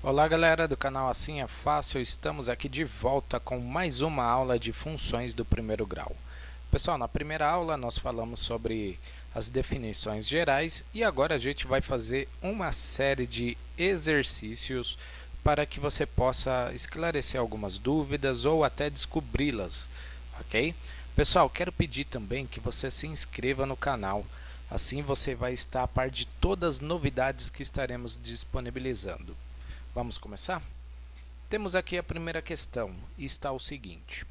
Olá galera do canal Assim é Fácil, estamos aqui de volta com mais uma aula de funções do primeiro grau. Pessoal, na primeira aula nós falamos sobre as definições gerais e agora a gente vai fazer uma série de exercícios para que você possa esclarecer algumas dúvidas ou até descobri-las, ok? Pessoal, quero pedir também que você se inscreva no canal, assim você vai estar a par de todas as novidades que estaremos disponibilizando. Vamos começar? Temos aqui a primeira questão, e está o seguinte.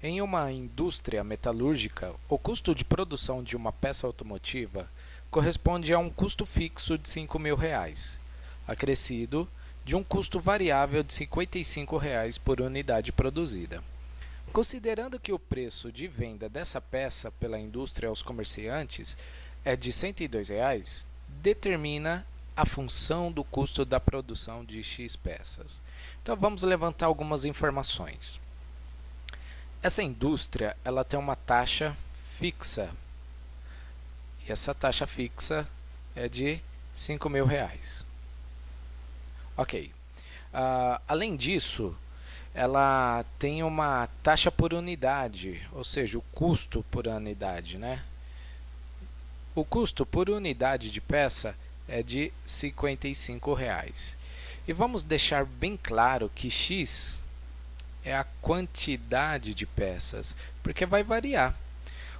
Em uma indústria metalúrgica, o custo de produção de uma peça automotiva corresponde a um custo fixo de R$ 5.000, acrescido de um custo variável de R$ 55 por unidade produzida. Considerando que o preço de venda dessa peça pela indústria aos comerciantes é de R$ 102, determina a função do custo da produção de X peças. Então vamos levantar algumas informações. Essa indústria ela tem uma taxa fixa, e essa taxa fixa é de R$ 5.000. Ok. Além disso, ela tem uma taxa por unidade, ou seja, o custo por unidade, né? O custo por unidade de peça é de R$ 55. E vamos deixar bem claro que X é a quantidade de peças, porque vai variar.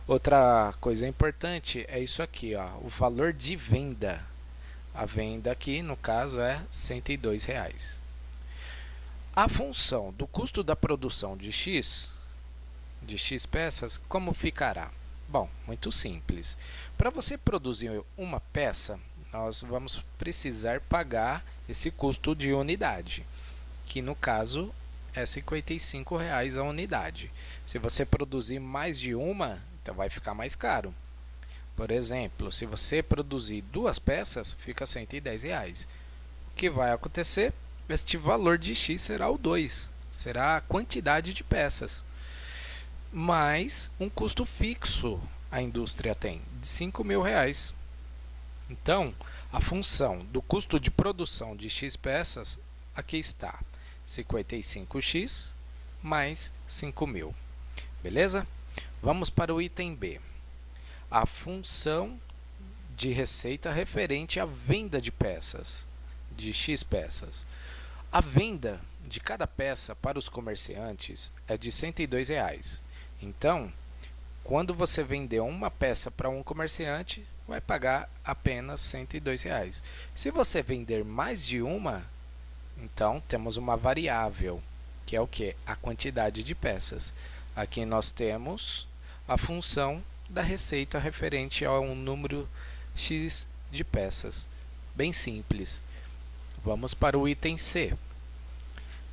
Outra coisa importante é isso aqui, ó, o valor de venda. A venda aqui, no caso, é R$ 102. A função do custo da produção de X peças, como ficará? Bom, muito simples. Para você produzir uma peça, nós vamos precisar pagar esse custo de unidade, que no caso é R$ 55 a unidade. Se você produzir mais de uma, então vai ficar mais caro. Por exemplo, se você produzir 2 peças, fica R$ 110. O que vai acontecer? Este valor de X será o 2, será a quantidade de peças, mais um custo fixo a indústria tem, de R$ 5.000. Então, a função do custo de produção de X peças, aqui está, 55x mais 5.000. Beleza? Vamos para o item B. A função de receita referente à venda de peças, de X peças. A venda de cada peça para os comerciantes é de R$ 102. Então, quando você vender uma peça para um comerciante, vai pagar apenas R$ 102. Se você vender mais de uma, então temos uma variável, que é o que? A quantidade de peças. Aqui nós temos a função da receita referente a um número X de peças. Bem simples. Vamos para o item C.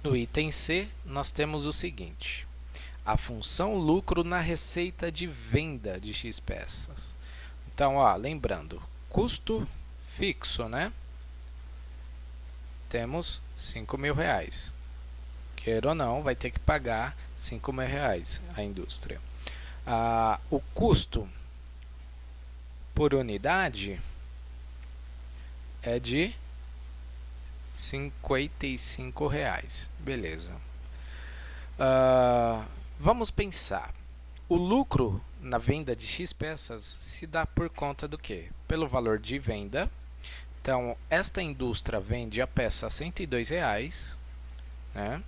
No item C, nós temos o seguinte. A função lucro na receita de venda de X peças. Então, ó, lembrando, custo fixo, né? Temos R$ 5.000. Queira ou não, vai ter que pagar R$ 5.000 a indústria. O custo por unidade é de R$ 55. Beleza. Vamos pensar. O lucro na venda de X peças se dá por conta do quê? Pelo valor de venda. Então, esta indústria vende a peça a R$ 102, né?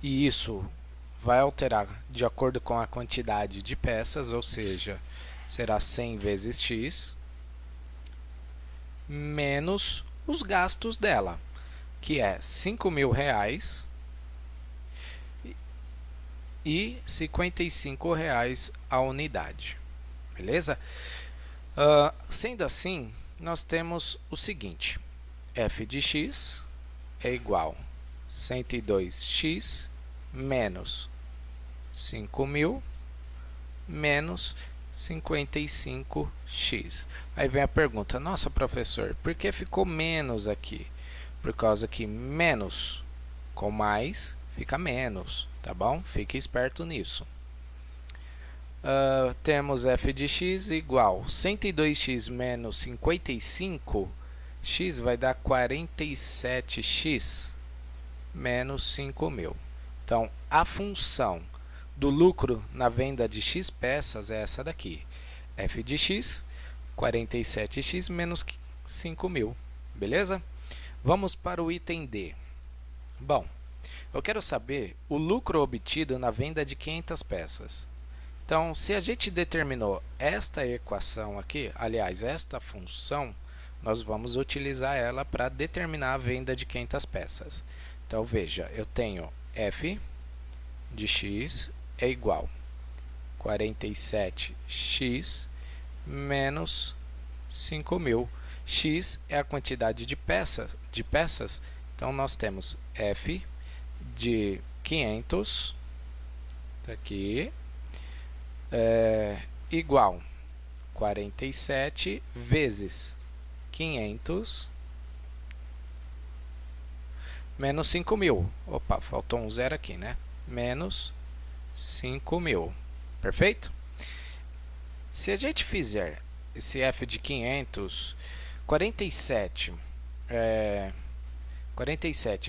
E isso vai alterar de acordo com a quantidade de peças, ou seja, será 100 vezes X, menos os gastos dela, que é R$ 5.000 e R$ 55 a unidade. Beleza? Sendo assim, nós temos o seguinte. F de x é igual a 102x menos 5.000 menos 55x. Aí vem a pergunta, nossa professor, por que ficou menos aqui? Por causa que menos com mais fica menos, tá bom? Fique esperto nisso. Temos f de x igual 102x menos 55 x vai dar 47x menos 5.000. Então, a função do lucro na venda de x peças é essa daqui. f de x, 47x menos 5.000. Beleza? Vamos para o item D. Bom, eu quero saber o lucro obtido na venda de 500 peças. Então, se a gente determinou esta equação aqui, aliás, esta função, nós vamos utilizar ela para determinar a venda de 500 peças. Então, veja, eu tenho f de x é igual a 47x menos 5.000. X é a quantidade de peças, então nós temos f de 500, tá aqui, igual 47 vezes 500 menos 5.000. Opa, faltou um zero aqui, né? Menos 5.000. Perfeito? Se a gente fizer esse f de 500, 47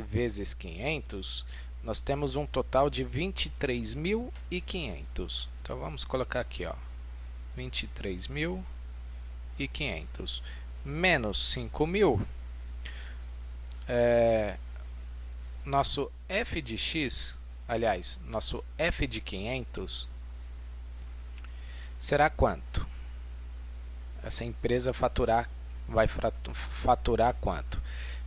vezes 500, nós temos um total de 23.500. Então, vamos colocar aqui, ó, 23.500 menos 5.000. Nosso f de x, aliás, nosso f de 500 será quanto? Essa empresa vai faturar quanto?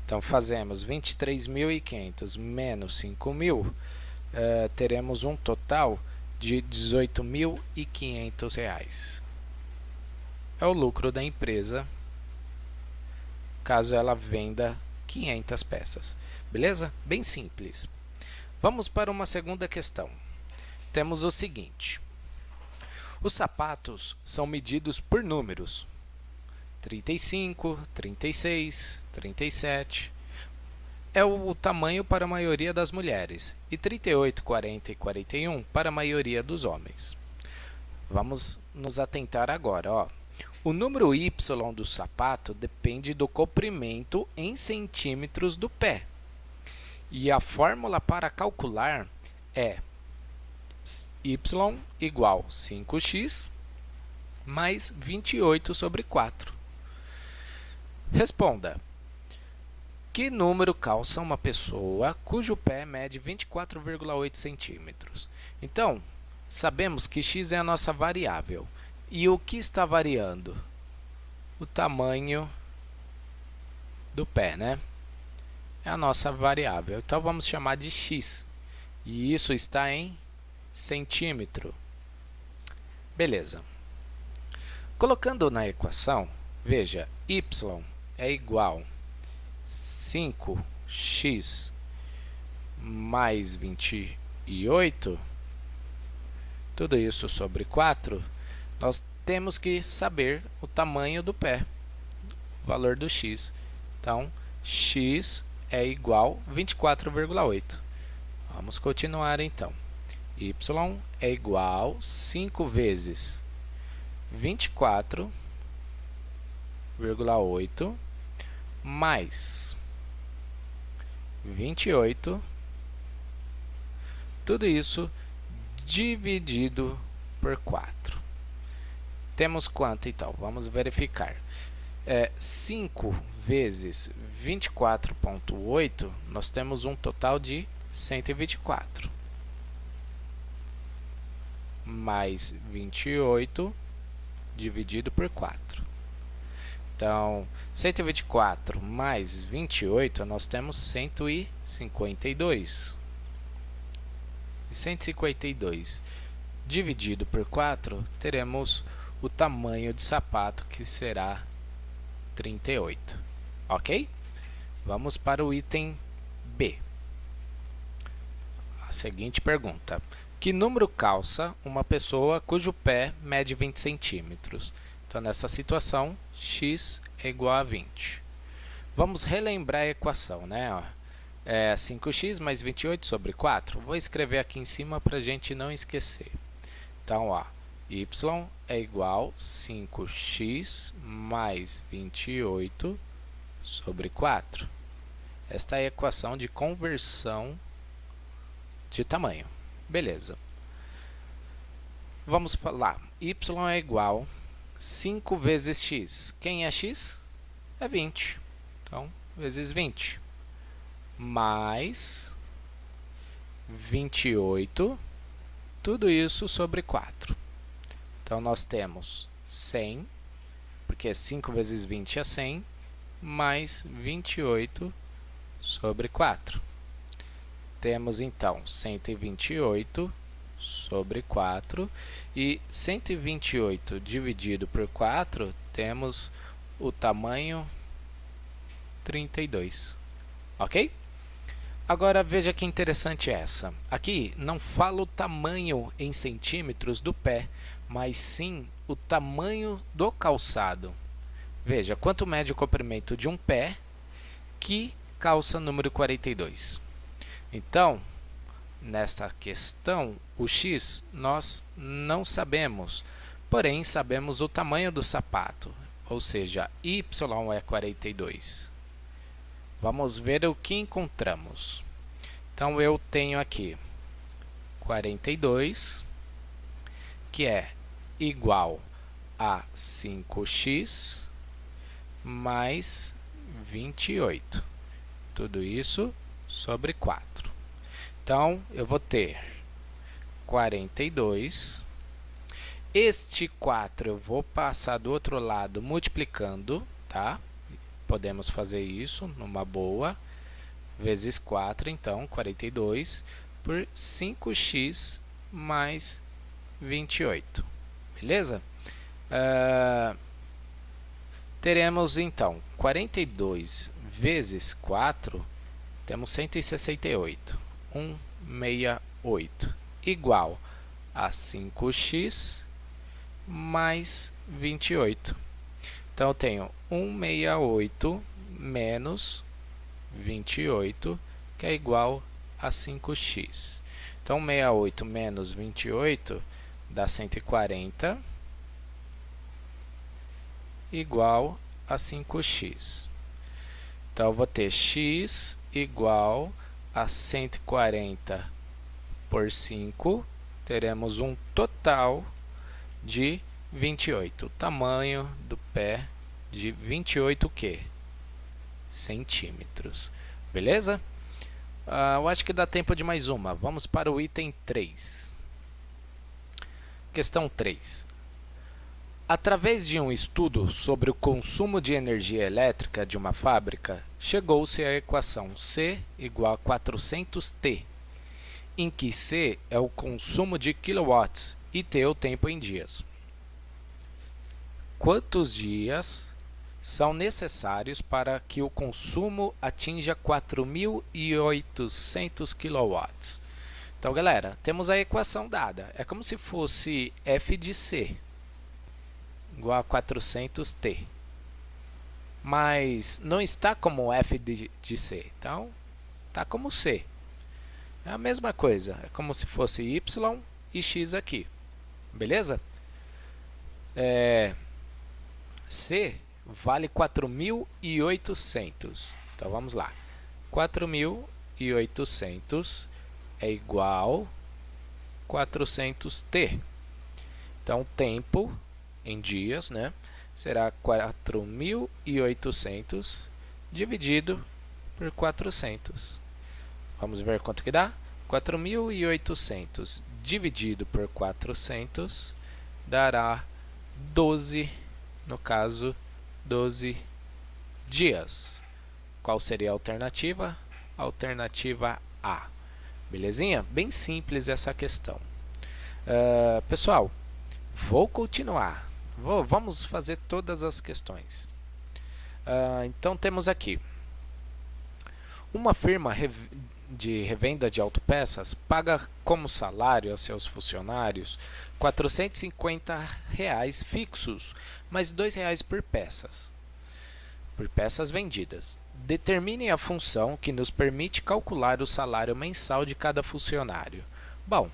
Então, fazemos 23.500 menos 5.000, teremos um total de R$ 18.500. É o lucro da empresa, caso ela venda 500 peças. Beleza? Bem simples. Vamos para uma segunda questão. Temos o seguinte. Os sapatos são medidos por números. 35, 36, 37. É o tamanho para a maioria das mulheres. E 38, 40 e 41 para a maioria dos homens. Vamos nos atentar agora, ó. O número y do sapato depende do comprimento em centímetros do pé. E a fórmula para calcular é y igual 5x mais 28 sobre 4. Responda. Que número calça uma pessoa cujo pé mede 24,8 centímetros? Então, sabemos que x é a nossa variável. E o que está variando? O tamanho do pé, né? É a nossa variável. Então, vamos chamar de x. E isso está em centímetro. Beleza. Colocando na equação, veja, y é igual a 5x mais 28, tudo isso sobre 4, nós temos que saber o tamanho do pé, o valor do x. Então, x é igual a 24,8. Vamos continuar então. Y é igual a 5 vezes 24,8 mais 28, tudo isso dividido por 4. Temos quanto então? Vamos verificar. 5 vezes 24,8, nós temos um total de 124. Mais 28 dividido por 4. Então, 124 mais 28, nós temos 152. E 152 dividido por 4, teremos o tamanho de sapato, que será 38. Ok? Vamos para o item B. A seguinte pergunta. Que número calça uma pessoa cujo pé mede 20 centímetros? Então, nessa situação, x é igual a 20. Vamos relembrar a equação, né? Ó, 5x mais 28 sobre 4. Vou escrever aqui em cima para a gente não esquecer. Então, ó, y é igual a 5x mais 28 sobre 4. Esta é a equação de conversão de tamanho. Beleza. Vamos falar. Y é igual a 5 vezes x. Quem é x? É 20. Então, vezes 20. Mais 28. Tudo isso sobre 4. Então, nós temos 100, porque 5 vezes 20 é 100, mais 28 sobre 4. Temos, então, 128 sobre 4. E 128 dividido por 4, temos o tamanho 32. Ok? Agora, veja que interessante essa. Aqui não fala o tamanho em centímetros do pé, mas sim o tamanho do calçado. Veja, quanto mede o comprimento de um pé que calça número 42. Então, nesta questão, o x nós não sabemos, porém sabemos o tamanho do sapato, ou seja, y é 42. Vamos ver o que encontramos. Então, eu tenho aqui 42, que é igual a 5x mais 28. Tudo isso sobre 4. Então, eu vou ter 42. Este 4 eu vou passar do outro lado multiplicando, tá? Podemos fazer isso numa boa. Vezes 4, então, 42 por 5x mais 28. Beleza? Teremos, então, 42 vezes 4, temos 168. 168 igual a 5x mais 28. Então, eu tenho 168 menos 28, que é igual a 5x. Então, 68 menos 28 dá 140, igual a 5x. Então, eu vou ter x igual a 140 por 5, teremos um total de 28. O tamanho do pé de 28 o quê? Centímetros. Beleza? Eu acho que dá tempo de mais uma. Vamos para o item 3. Questão 3. Através de um estudo sobre o consumo de energia elétrica de uma fábrica, chegou-se à equação C igual a 400T, em que C é o consumo de kilowatts e T é o tempo em dias. Quantos dias são necessários para que o consumo atinja 4.800 kW? Então, galera, temos a equação dada. É como se fosse F de C igual a 400T. Mas não está como F de C. Então, está como C. É a mesma coisa. É como se fosse Y e X aqui. Beleza? C vale 4.800. Então, vamos lá. 4.800 é igual a 400T. Então, tempo em dias, né, será 4.800 dividido por 400. Vamos ver quanto que dá? 4.800 dividido por 400 dará 12, no caso, 12 dias. Qual seria a alternativa? Alternativa A. Belezinha? Bem simples essa questão. Pessoal, vou continuar. Vamos fazer todas as questões. Então, temos aqui. Uma firma de revenda de autopeças paga como salário a seus funcionários R$ 450 fixos, mais R$ 2 por peças vendidas. Determine a função que nos permite calcular o salário mensal de cada funcionário. Bom,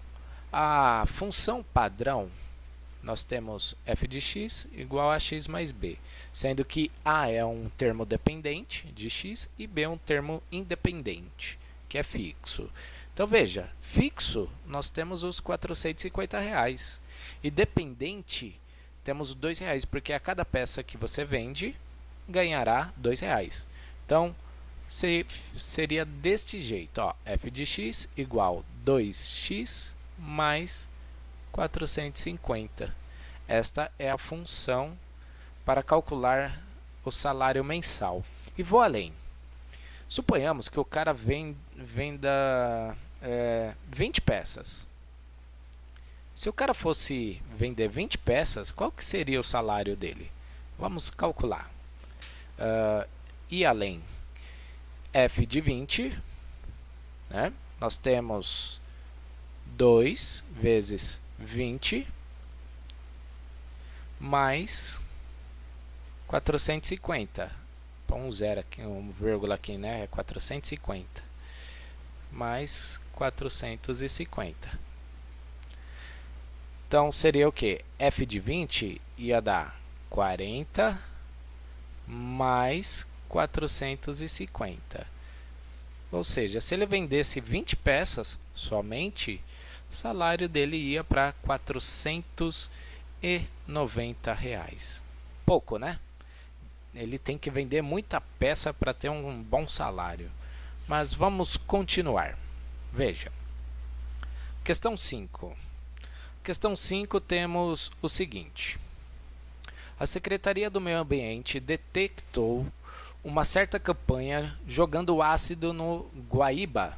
a função padrão nós temos f de x igual a x mais b, sendo que a é um termo dependente de x e b é um termo independente, que é fixo. Então veja, fixo nós temos os R$ 450 e dependente temos R$ 2, porque a cada peça que você vende ganhará R$ 2. Então seria deste jeito, ó, f de x igual 2x mais 450. Esta é a função para calcular o salário mensal. E vou além. Suponhamos que o cara venda 20 peças. Se o cara fosse vender 20 peças, qual que seria o salário dele? Vamos calcular. E além, f de 20, né? Nós temos 2 vezes 20 mais 450. Põe um zero aqui, um vírgula aqui, né? É 450 mais 450. Então seria o que? F de 20 ia dar 40 mais 450. Ou seja, se ele vendesse 20 peças somente, o salário dele ia para R$ 490. Pouco, né? Ele tem que vender muita peça para ter um bom salário. Mas vamos continuar. Veja. Questão 5. Questão 5 temos o seguinte. A Secretaria do Meio Ambiente detectou uma certa campanha jogando ácido no Guaíba.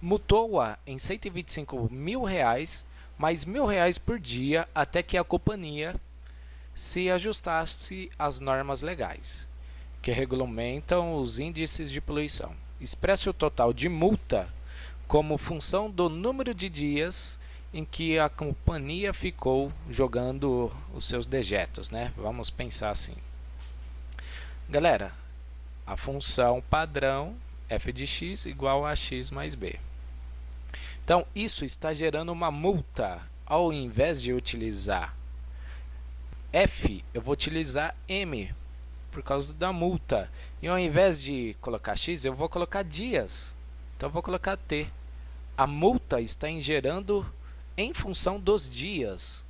Multou-a em R$ 125 mil, mais R$ 1.000 por dia, até que a companhia se ajustasse às normas legais, que regulamentam os índices de poluição. Expresse o total de multa como função do número de dias em que a companhia ficou jogando os seus dejetos, né? Vamos pensar assim. Galera, a função padrão f de x igual a x mais b. Então, isso está gerando uma multa. Ao invés de utilizar f, eu vou utilizar m, por causa da multa. E ao invés de colocar x, eu vou colocar dias. Então, eu vou colocar t. A multa está gerando em função dos dias.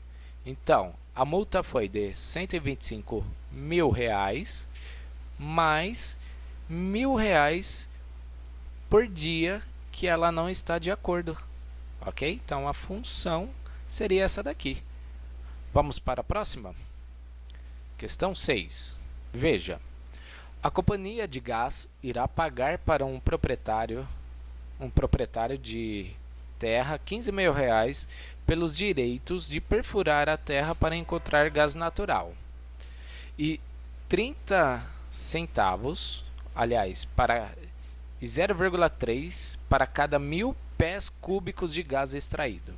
Então, a multa foi de R$ 125 mil mais R$ 1.000 por dia que ela não está de acordo. Ok? Então, a função seria essa daqui. Vamos para a próxima? Questão 6. Veja, a companhia de gás irá pagar para um proprietário de terra R$ 15.000 pelos direitos de perfurar a terra para encontrar gás natural e 30 centavos, aliás, e 0,3 para cada 1.000 pés cúbicos de gás extraído.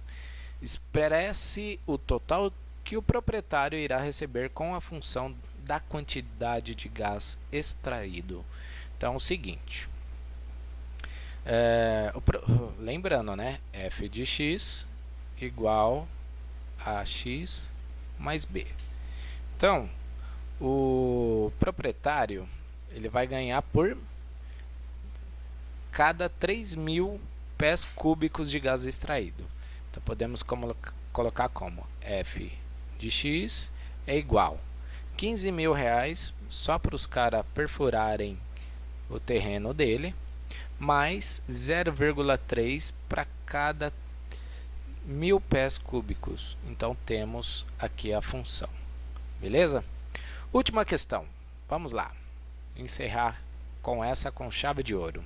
Expresse o total que o proprietário irá receber com a função da quantidade de gás extraído. Então, é o seguinte. Lembrando, né? F de x igual a x mais b. Então, o proprietário ele vai ganhar por cada 3.000 pés cúbicos de gás extraído. Então, podemos colocar como f de x é igual a R$ 15.000 só para os caras perfurarem o terreno dele, mais 0,3 para cada 1.000 pés cúbicos. Então, temos aqui a função. Beleza? Última questão. Vamos lá. Encerrar com essa com chave de ouro.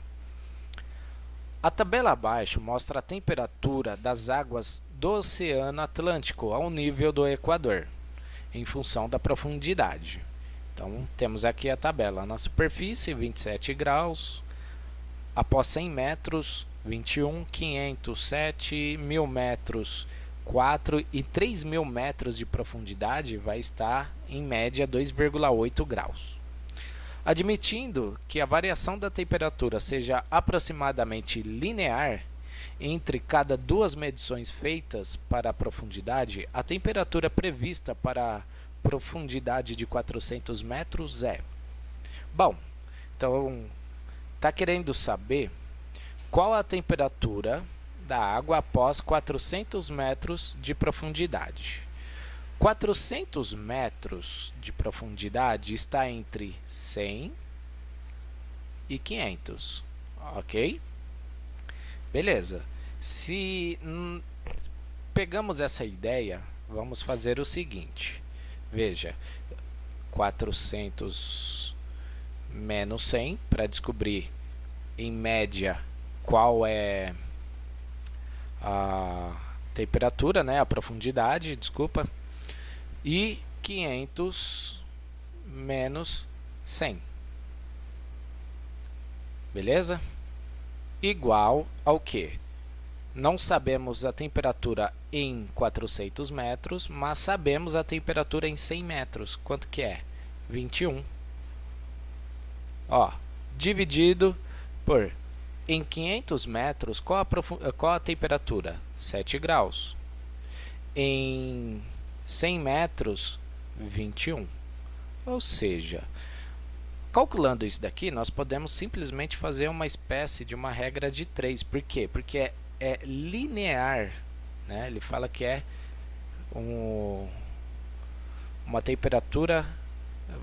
A tabela abaixo mostra a temperatura das águas do Oceano Atlântico ao nível do Equador, em função da profundidade. Então, temos aqui a tabela. Na superfície, 27 graus. Após 100 metros, 21, 500, 7, 1.000 metros, 4 e 3.000 metros de profundidade vai estar, em média, 2,8 graus. Admitindo que a variação da temperatura seja aproximadamente linear, entre cada duas medições feitas para a profundidade, a temperatura prevista para a profundidade de 400 metros é... Bom, então, está querendo saber qual a temperatura da água após 400 metros de profundidade. 400 metros de profundidade está entre 100 e 500, ok? Beleza. Se pegamos essa ideia, vamos fazer o seguinte. Veja, 400 menos 100 para descobrir em média qual é a temperatura, né, a profundidade, desculpa, e 500 menos 100, beleza? Igual ao que? Não sabemos a temperatura em 400 metros, mas sabemos a temperatura em 100 metros. Quanto que é? 21. Ó, dividido por em 500 metros, qual a temperatura? 7 graus. Em 100 metros, 21. Ou seja, calculando isso daqui, nós podemos simplesmente fazer uma espécie de uma regra de 3. Por quê? Porque é linear, né? Ele fala que é uma temperatura,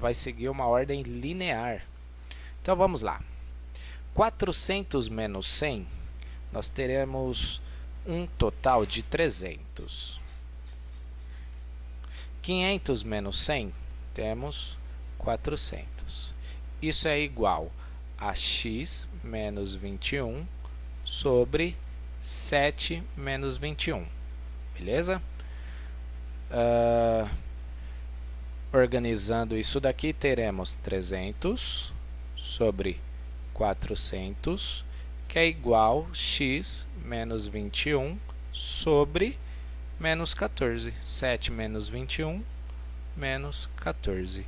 vai seguir uma ordem linear. Então vamos lá. 400 menos 100, nós teremos um total de 300. 500 menos 100, temos 400. Isso é igual a x menos 21 sobre 7 menos 21. Beleza? Organizando isso daqui, teremos 300 sobre 400, que é igual a x menos 21 sobre menos 14. 7 menos 21, menos 14.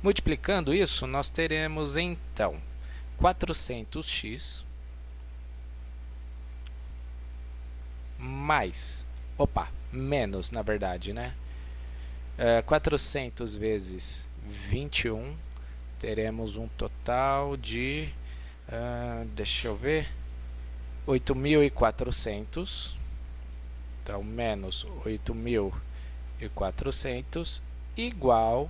Multiplicando isso, nós teremos, então, 400x mais, menos, na verdade, né? 400 vezes 21, teremos um total de, deixa eu ver, 8.400. Então, menos 8.400 igual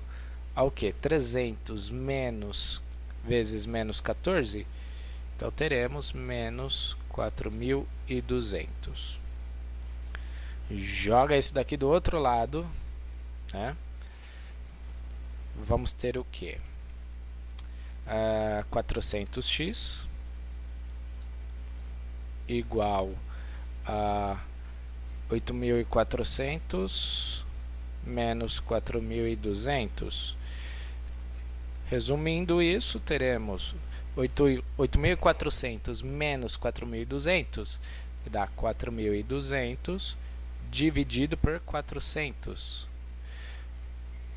ao que? 300 menos vezes menos 14. Então, teremos menos 4.200. Joga isso daqui do outro lado, né? Vamos ter o que? 400x igual a 8.400 menos 4.200. Resumindo isso, teremos 8.400 menos 4.200, que dá 4.200 dividido por 400.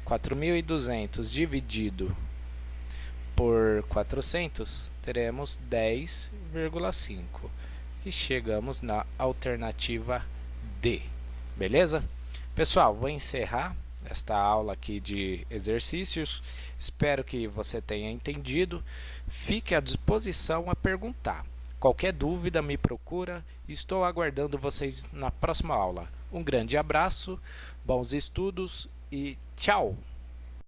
4.200 dividido por 400, teremos 10,5, que chegamos na alternativa D. Beleza? Pessoal, vou encerrar esta aula aqui de exercícios. Espero que você tenha entendido. Fique à disposição a perguntar. Qualquer dúvida, me procura. Estou aguardando vocês na próxima aula. Um grande abraço, bons estudos e tchau!